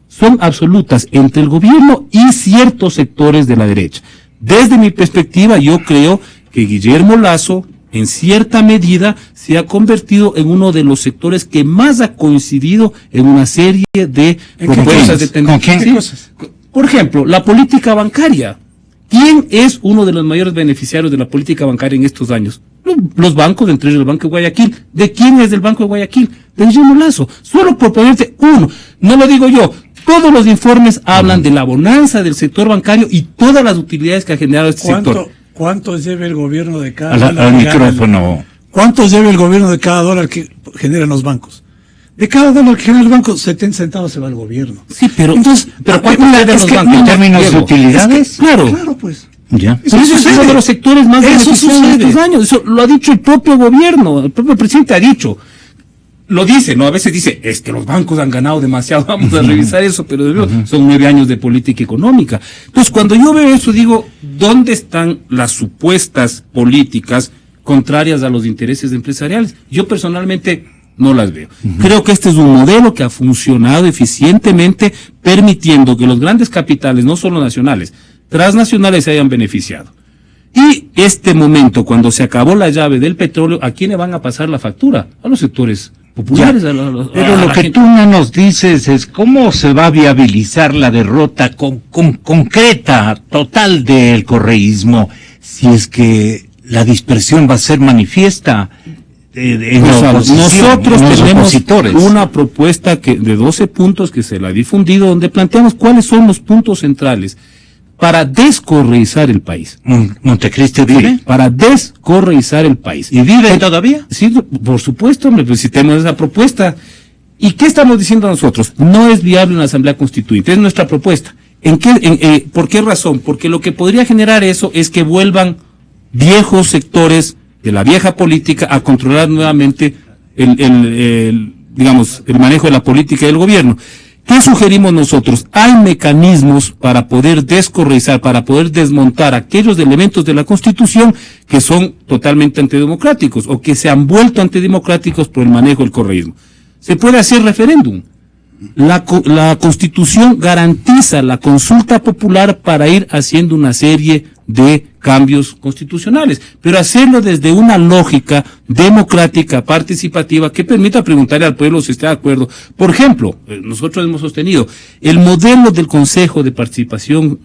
son absolutas entre el gobierno y ciertos sectores de la derecha. Desde mi perspectiva, yo creo que Guillermo Lasso, en cierta medida, se ha convertido en uno de los sectores que más ha coincidido en una serie de propuestas de tendencia. ¿Con qué cosas? Por ejemplo, la política bancaria. ¿Quién es uno de los mayores beneficiarios de la política bancaria en estos años? Los bancos, entre ellos el Banco de Guayaquil. ¿De quién es el Banco de Guayaquil? De Guillermo Lasso. Solo por ponerte uno. No lo digo yo. Todos los informes hablan de la bonanza del sector bancario y todas las utilidades que ha generado este sector. ¿Cuánto lleva el gobierno de cada dólar? Al micrófono. ¿Cuánto lleva el gobierno de cada dólar que generan los bancos? De cada dólar que genera el banco, 70 centavos se va al gobierno. Sí, pero ¿cuánto le de los bancos en términos de utilidades? Claro, pues. Ya. Pero eso es uno de los sectores más beneficiados de estos años. Eso lo ha dicho el propio gobierno, el propio presidente ha dicho. Lo dice, ¿no? A veces dice, es que los bancos han ganado demasiado, vamos a revisar eso, pero son 9 años de política económica. Entonces, cuando yo veo eso, digo, ¿dónde están las supuestas políticas contrarias a los intereses empresariales? Yo personalmente no las veo. Creo que este es un modelo que ha funcionado eficientemente, permitiendo que los grandes capitales, no solo nacionales, transnacionales, se hayan beneficiado. Y este momento, cuando se acabó la llave del petróleo, ¿a quién le van a pasar la factura? A los sectores populares. Pero lo que tú no nos dices es cómo se va a viabilizar la derrota concreta, total del correísmo, si es que la dispersión va a ser manifiesta. Nosotros tenemos una propuesta de 12 puntos que se la ha difundido, donde planteamos cuáles son los puntos centrales para descorreizar el país. ¿Montecristi vive? Sí, para descorreizar el país. ¿Y vive todavía? Sí, por supuesto, hombre, pues si tenemos esa propuesta. ¿Y qué estamos diciendo nosotros? No es viable una asamblea constituyente, es nuestra propuesta. ¿Por qué razón? Porque lo que podría generar eso es que vuelvan viejos sectores de la vieja política a controlar nuevamente el manejo de la política y del gobierno. ¿Qué sugerimos nosotros? Hay mecanismos para poder descorreizar, para poder desmontar aquellos elementos de la Constitución que son totalmente antidemocráticos o que se han vuelto antidemocráticos por el manejo del correísmo. Se puede hacer referéndum. La Constitución garantiza la consulta popular para ir haciendo una serie de cambios constitucionales, pero hacerlo desde una lógica democrática, participativa, que permita preguntarle al pueblo si está de acuerdo. Por ejemplo, nosotros hemos sostenido, el modelo del Consejo de Participación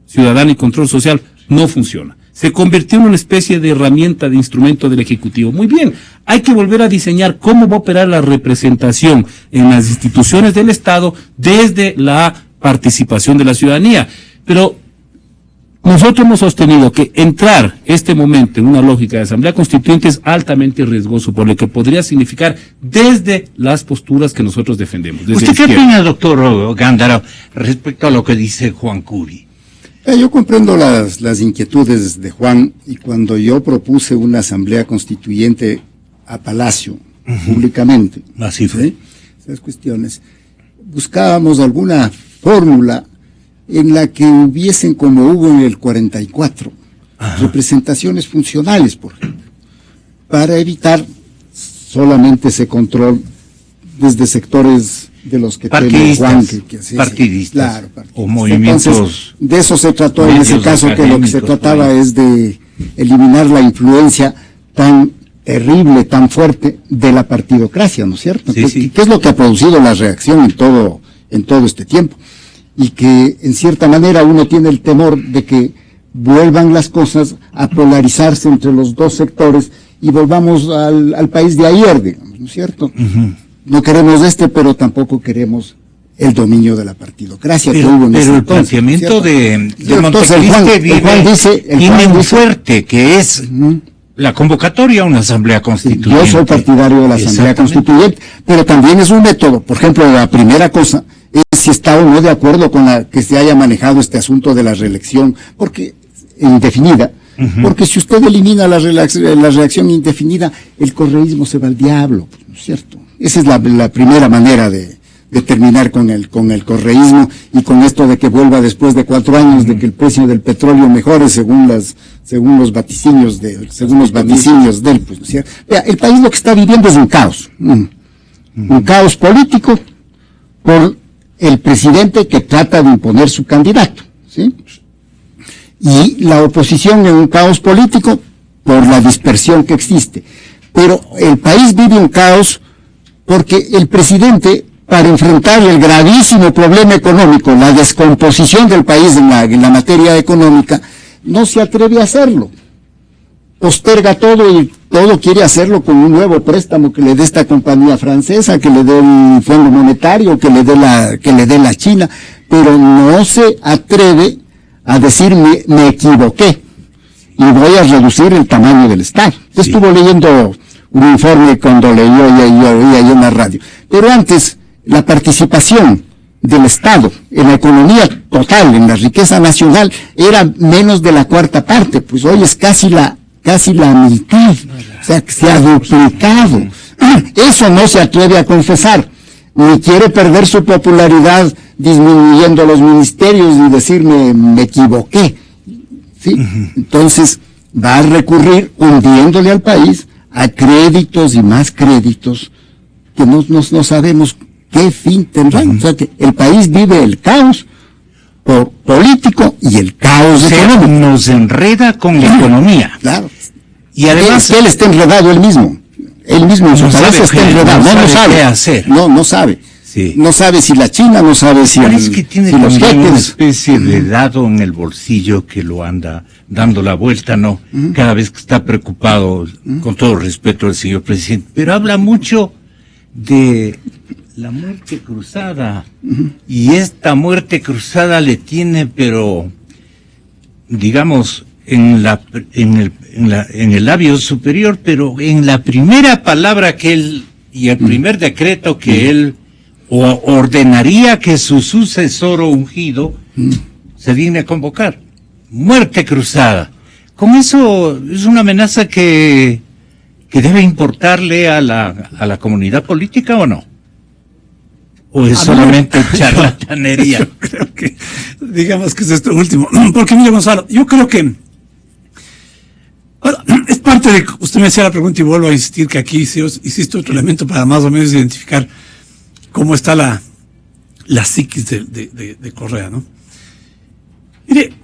Ciudadana y Control Social no funciona. Se convirtió en una especie de herramienta, de instrumento del Ejecutivo. Muy bien, hay que volver a diseñar cómo va a operar la representación en las instituciones del Estado desde la participación de la ciudadanía. Pero nosotros hemos sostenido que entrar este momento en una lógica de asamblea constituyente es altamente riesgoso, por lo que podría significar desde las posturas que nosotros defendemos. ¿Usted qué opina, doctor Gándara, respecto a lo que dice Juan Curi? Yo comprendo las inquietudes de Juan, y cuando yo propuse una asamblea constituyente a Palacio, públicamente, así fue. ¿sí? Esas cuestiones, buscábamos alguna fórmula en la que hubiesen, como hubo en el 44, representaciones funcionales, por ejemplo, para evitar solamente ese control desde sectores de los que partidistas, Juan, partidistas, claro, o movimientos. Entonces, de eso se trató en ese caso, que lo que se trataba es de eliminar la influencia tan terrible, tan fuerte de la partidocracia, ¿no es cierto? Sí. ¿Qué es lo que ha producido la reacción en todo este tiempo? Y que en cierta manera uno tiene el temor de que vuelvan las cosas a polarizarse entre los dos sectores y volvamos al país de ayer, digamos, ¿no es cierto? No queremos pero tampoco queremos el dominio de la partidocracia que hubo en ese el entonces, planteamiento de Montecristi tiene un fuerte, que es la convocatoria a una asamblea constituyente. Yo soy partidario de la asamblea constituyente, pero también es un método. Por ejemplo, la primera cosa es si está o no de acuerdo con la que se haya manejado este asunto de la reelección, porque indefinida. Porque si usted elimina la reelección indefinida, el correísmo se va al diablo, ¿no es cierto? Esa es la primera manera de terminar con el correísmo, y con esto de que vuelva después de 4 años, de que el precio del petróleo mejore según los vaticinios de él, pues, ¿no es cierto? Vea, el país lo que está viviendo es un caos. Un caos político por el presidente que trata de imponer su candidato, ¿sí? Y la oposición en un caos político por la dispersión que existe. Pero el país vive un caos porque el presidente, para enfrentar el gravísimo problema económico, la descomposición del país en la materia económica, no se atreve a hacerlo. Posterga todo y todo quiere hacerlo con un nuevo préstamo que le dé esta compañía francesa, que le dé el Fondo Monetario, que le dé la China, pero no se atreve a decir me equivoqué y voy a reducir el tamaño del Estado. Yo estuve leyendo un informe cuando yo oía en la radio. Pero antes, la participación del Estado en la economía total, en la riqueza nacional, era menos de la 1/4 pues hoy es casi la mitad, o sea, que se ha duplicado. Eso no se atreve a confesar, ni quiere perder su popularidad disminuyendo los ministerios y decirme me equivoqué, ¿sí? Entonces va a recurrir, hundiéndole al país, a créditos y más créditos que no sabemos qué fin tendrán. O sea, que el país vive el caos político y el caos económico. Nos enreda con la economía. Claro. Y además él está enredado él mismo en su cabeza está enredado, no sabe qué hacer. No sabe. Sí. No sabe si la China, no sabe si es que tiene si los una especie de dado en el bolsillo que lo anda dando la vuelta, ¿no? Cada vez que está preocupado, con todo respeto al señor presidente, pero habla mucho de la muerte cruzada, y esta muerte cruzada le tiene, pero digamos, en el labio superior, pero en la primera palabra que él, y el primer decreto que él ordenaría que su sucesor ungido se digne a convocar. Muerte cruzada. Con eso es una amenaza que debe importarle a la comunidad política, ¿o no? ¿O es solamente charlatanería? Yo creo que, digamos que es esto último. Porque mire, Gonzalo, yo creo que bueno, es parte de, usted me hacía la pregunta y vuelvo a insistir que aquí hiciste otro elemento para más o menos identificar cómo está la psiquis de Correa, ¿no? Mire,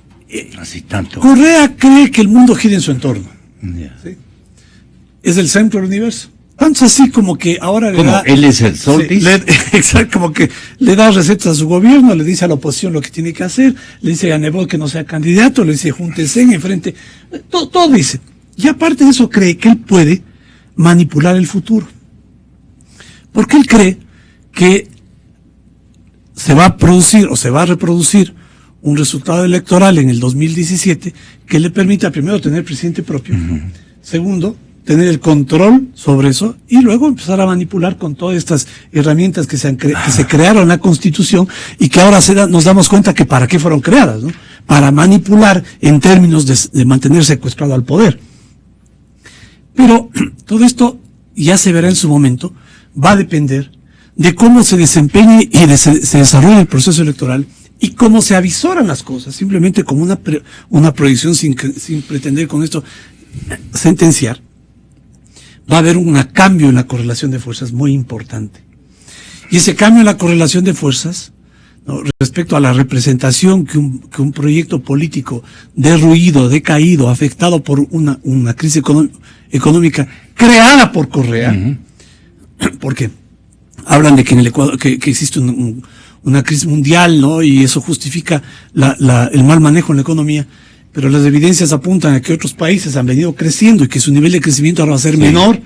así tanto. Correa cree que el mundo gira en su entorno. Yeah. ¿Sí? Es el centro del universo. Tanto así como que ahora le da... Él es el sol, sí, exacto, como que le da recetas a su gobierno, le dice a la oposición lo que tiene que hacer, le dice a Nebot que no sea candidato, le dice júntese en frente, todo dice. Y aparte de eso cree que él puede manipular el futuro. Porque él cree que se va a producir o se va a reproducir un resultado electoral en el 2017 que le permita primero tener presidente propio, segundo, tener el control sobre eso y luego empezar a manipular con todas estas herramientas que se crearon en la Constitución y que ahora nos damos cuenta que para qué fueron creadas, ¿no? Para manipular en términos de mantener secuestrado al poder. Pero todo esto ya se verá en su momento, va a depender de cómo se desempeñe y se desarrolle el proceso electoral y cómo se avisoran las cosas, simplemente como una proyección sin pretender con esto sentenciar. Va a haber un cambio en la correlación de fuerzas muy importante. Y ese cambio en la correlación de fuerzas, ¿no?, respecto a la representación que un proyecto político derruido, decaído, afectado por una crisis económica creada por Correa, porque hablan de que en el Ecuador que existe una crisis mundial, ¿no?, y eso justifica el mal manejo en la economía. Pero las evidencias apuntan a que otros países han venido creciendo y que su nivel de crecimiento ahora va a ser menor,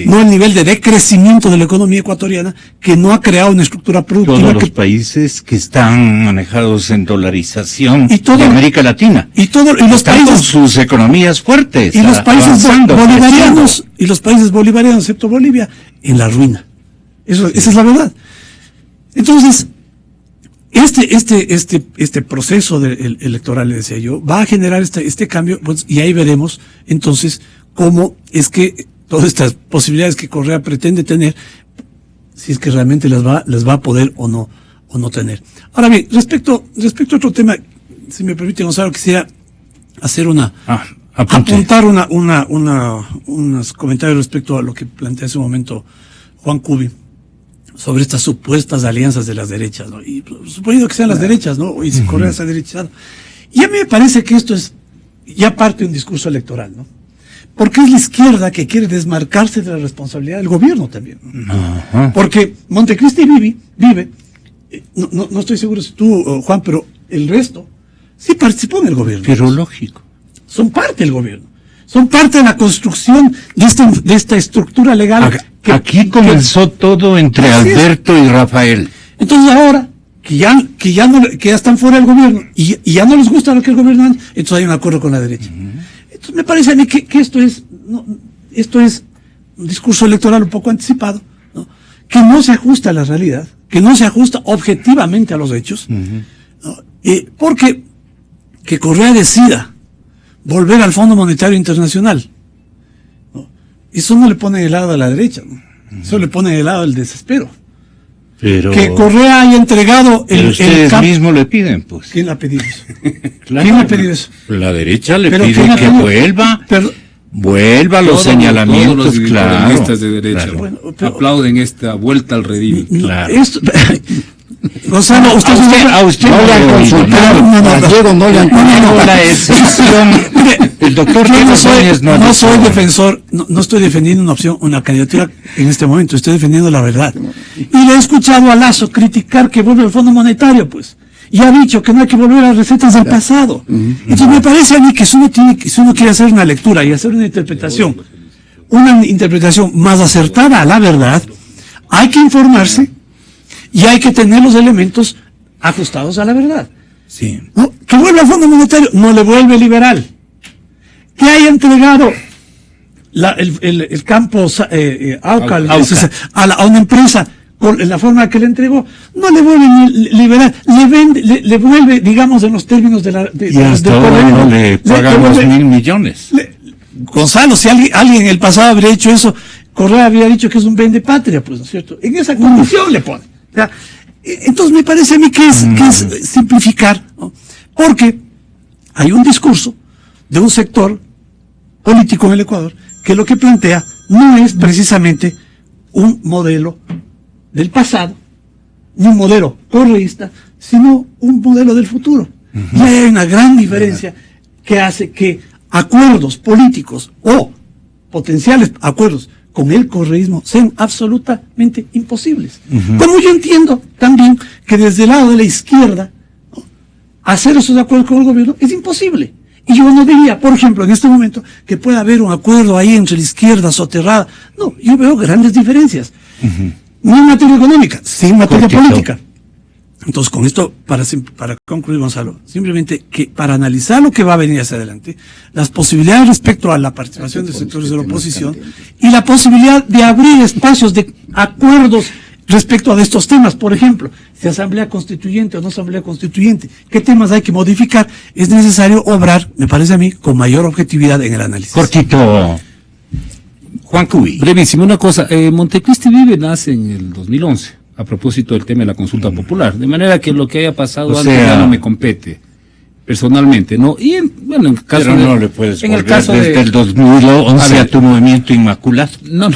no el nivel de decrecimiento de la economía ecuatoriana, que no ha creado una estructura productiva. Todos los países que están manejados en dolarización de América Latina. Y los países con sus economías fuertes. Y los países bolivarianos, excepto Bolivia, en la ruina. Esa es la verdad. Entonces, este proceso electoral, le decía yo, va a generar este cambio, pues, y ahí veremos entonces cómo es que todas estas posibilidades que Correa pretende tener, si es que realmente las va a poder o no tener. Ahora bien, respecto a otro tema, si me permite, Gonzalo, quisiera hacer apuntar unos comentarios respecto a lo que plantea hace un momento Juan Cubi sobre estas supuestas alianzas de las derechas, ¿no? Y suponiendo que sean las derechas, ¿no? Y si Correa se ha derechizado. Y a mí me parece que esto es ya parte de un discurso electoral, ¿no? Porque es la izquierda que quiere desmarcarse de la responsabilidad del gobierno también, ¿no? Porque Montecristi vive, no estoy seguro si tú, Juan, pero el resto sí participó en el gobierno. Pero lógico. Son parte del gobierno. Son parte de la construcción de esta estructura legal. Aquí comenzó todo entre Alberto y Rafael. Entonces ahora, que ya están fuera del gobierno y ya no les gusta lo que el gobierno hace, entonces hay un acuerdo con la derecha. Entonces me parece a mí que esto es un discurso electoral un poco anticipado, ¿no?, que no se ajusta a la realidad, que no se ajusta objetivamente a los hechos, ¿no? Porque que Correa decida volver al Fondo Monetario Internacional, ¿no?, eso no le pone del lado de la derecha, ¿no? Eso le pone del lado del desespero. Pero que Correa haya entregado ustedes mismos le piden, pues. ¿Quién le ha pedido eso? Claro, ¿Quién le ha pedido eso? La derecha le pide que vuelva Vuelva a los señalamientos, todos los claro. periodistas de derecha Claro. Bueno, pero- aplauden esta vuelta al redil. Claro. Gonzalo, usted A usted No no le han le he oído, consultado, ¿no? a Diego no le han No, consultado. la excepción. El doctor Yo Diego no soy, Núñez no ha soy dicho- defensor, no estoy defendiendo una opción, una candidatura en este momento, estoy defendiendo la verdad. Y le he escuchado a Lasso criticar que vuelve al Fondo Monetario, pues. Y ha dicho que no hay que volver a las recetas del pasado. Entonces me parece a mí que si uno quiere hacer una lectura y hacer una interpretación más acertada a la verdad, hay que informarse y hay que tener los elementos ajustados a la verdad. Sí. ¿No? Que vuelva al Fondo Monetario, no le vuelve liberal. Que haya entregado el campo Aucal Auca. a una empresa por la forma que le entregó, no le vuelve ni liberal, le vuelve, digamos, en los términos de la... Y hasta ahora no le pagan los 1.000 millones. Gonzalo, si alguien en el pasado habría hecho eso, Correa habría dicho que es un vende patria, pues, ¿no es cierto? En esa condición le pone. O sea, entonces me parece a mí que es simplificar, ¿no? Porque hay un discurso de un sector político en el Ecuador que lo que plantea no es precisamente un modelo del pasado, ni un modelo correísta, sino un modelo del futuro. Y hay una gran diferencia que hace que acuerdos políticos o potenciales acuerdos con el correísmo sean absolutamente imposibles. Como yo entiendo también que desde el lado de la izquierda, ¿no?, hacer esos acuerdos con el gobierno es imposible. Y yo no diría, por ejemplo, en este momento, que pueda haber un acuerdo ahí entre la izquierda soterrada. No, yo veo grandes diferencias. No en materia económica, sí en materia Cortito. política. Entonces, con esto, para concluir, Gonzalo, simplemente que para analizar lo que va a venir hacia adelante, las posibilidades respecto a la participación de sectores de la oposición y la posibilidad de abrir espacios de acuerdos respecto a estos temas, por ejemplo, si asamblea constituyente o no asamblea constituyente, qué temas hay que modificar, es necesario obrar, me parece a mí, con mayor objetividad en el análisis. Cortito. Juan Cuy. Brevísimo, una cosa, Montecristi Vive nace en el 2011, a propósito del tema de la consulta popular, de manera que lo que haya pasado O antes sea, ya no me compete, personalmente, ¿no? Y bueno, en el caso Pero de, no le puedes en el volver caso desde de, el 2011 A ver. a tu movimiento inmaculado. No,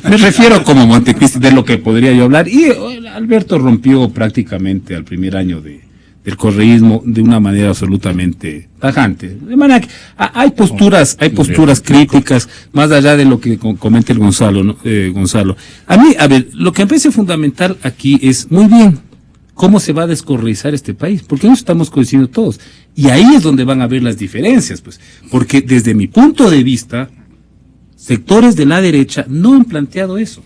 me refiero como Montecristi, de lo que podría yo hablar, y Alberto rompió prácticamente al primer año del correísmo de una manera absolutamente tajante. De manera que hay posturas críticas, más allá de lo que comenta el Gonzalo, ¿no? Gonzalo. A mí, a ver, lo que me parece fundamental aquí es, muy bien, cómo se va a descorreizar este país, porque no estamos coincidiendo todos. Y ahí es donde van a ver las diferencias, pues, porque desde mi punto de vista, sectores de la derecha no han planteado eso.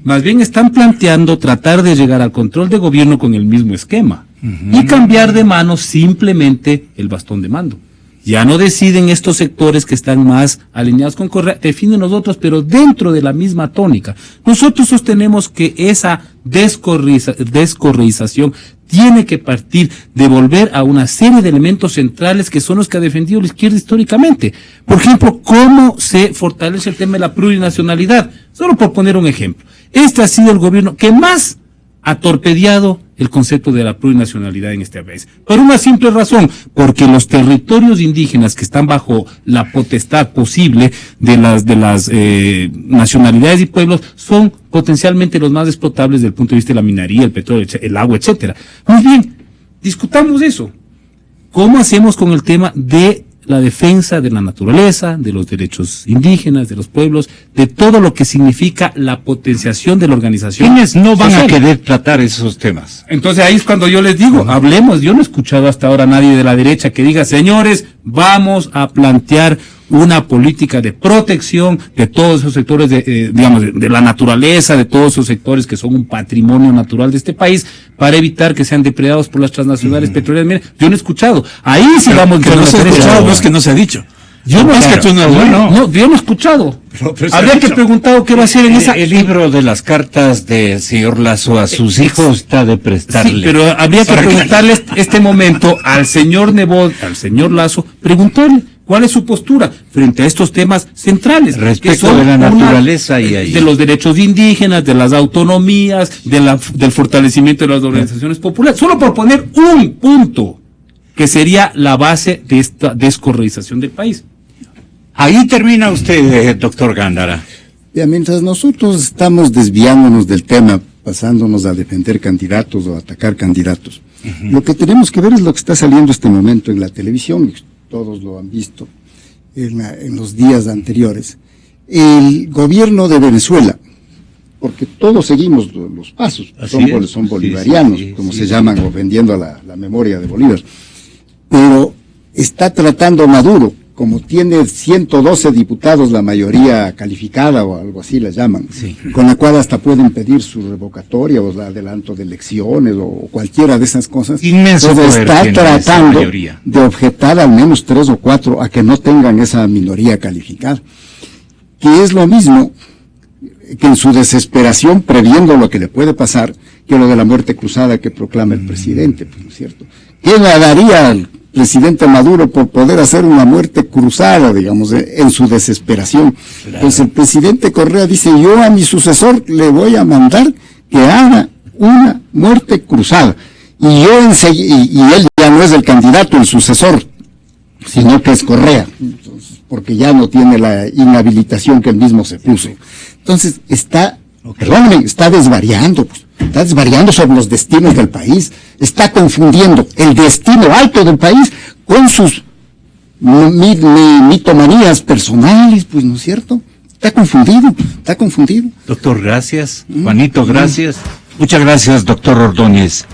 Más bien están planteando tratar de llegar al control de gobierno con el mismo esquema y cambiar de mano simplemente el bastón de mando. Ya no deciden estos sectores que están más alineados con Correa, definen los otros, pero dentro de la misma tónica. Nosotros sostenemos que esa descorreización tiene que partir de volver a una serie de elementos centrales que son los que ha defendido la izquierda históricamente. Por ejemplo, cómo se fortalece el tema de la plurinacionalidad. Solo por poner un ejemplo. Este ha sido el gobierno que más ha torpedeado el concepto de la plurinacionalidad en este país. Por una simple razón, porque los territorios indígenas que están bajo la potestad posible de las nacionalidades y pueblos son potencialmente los más explotables desde el punto de vista de la minería, el petróleo, el agua, etcétera. Muy bien, discutamos eso. ¿Cómo hacemos con el tema de la defensa de la naturaleza, de los derechos indígenas, de los pueblos, de todo lo que significa la potenciación de la organización? ¿Quiénes no van a social? querer tratar esos temas? Entonces ahí es cuando yo les digo, hablemos. Yo no he escuchado hasta ahora a nadie de la derecha que diga, señores, vamos a plantear una política de protección de todos esos sectores digamos, de la naturaleza, de todos esos sectores que son un patrimonio natural de este país, para evitar que sean depredados por las transnacionales petroleras. Mira, yo no he escuchado. Ahí sí vamos. Que no se ha escuchado, no es que no se ha dicho. Yo no, es que tú no, yo no he escuchado. Habría que preguntado qué va a hacer en esa. El libro de las cartas del señor Lasso a sus hijos está de prestarle. Sí, pero habría que preguntarle este momento al señor Nebot, al señor Lasso, preguntarle cuál es su postura frente a estos temas centrales. Respecto de la naturaleza y ahí. De los derechos indígenas, de las autonomías, del fortalecimiento de las organizaciones populares. Solo por poner un punto que sería la base de esta descorreización del país. Ahí termina usted, doctor Gándara. Ya, mientras nosotros estamos desviándonos del tema, pasándonos a defender candidatos o atacar candidatos, lo que tenemos que ver es lo que está saliendo este momento en la televisión, todos lo han visto en los días anteriores. El gobierno de Venezuela, porque todos seguimos los pasos, son bolivarianos, como se llaman, ofendiendo a la memoria de Bolívar, pero está tratando Maduro, como tiene 112 diputados, la mayoría calificada o algo así la llaman, con la cual hasta pueden pedir su revocatoria o el adelanto de elecciones o cualquiera de esas cosas. Inmenso poder está tiene tratando esa mayoría de objetar al menos 3 o 4 a que no tengan esa minoría calificada, que es lo mismo que en su desesperación, previendo lo que le puede pasar, que lo de la muerte cruzada que proclama el presidente, ¿no es cierto? ¿Qué le daría al presidente Maduro por poder hacer una muerte cruzada, digamos, en su desesperación? Claro. Pues el presidente Correa dice, yo a mi sucesor le voy a mandar que haga una muerte cruzada. Y él ya no es el candidato, el sucesor, sino que es Correa, entonces, porque ya no tiene la inhabilitación que él mismo se puso. Entonces está desvariando, pues. Está desvariando sobre los destinos del país, está confundiendo el destino alto del país con sus mitomanías personales, pues, ¿no es cierto? Está confundido. Doctor, gracias. Juanito, gracias. Muchas gracias, doctor Ordóñez.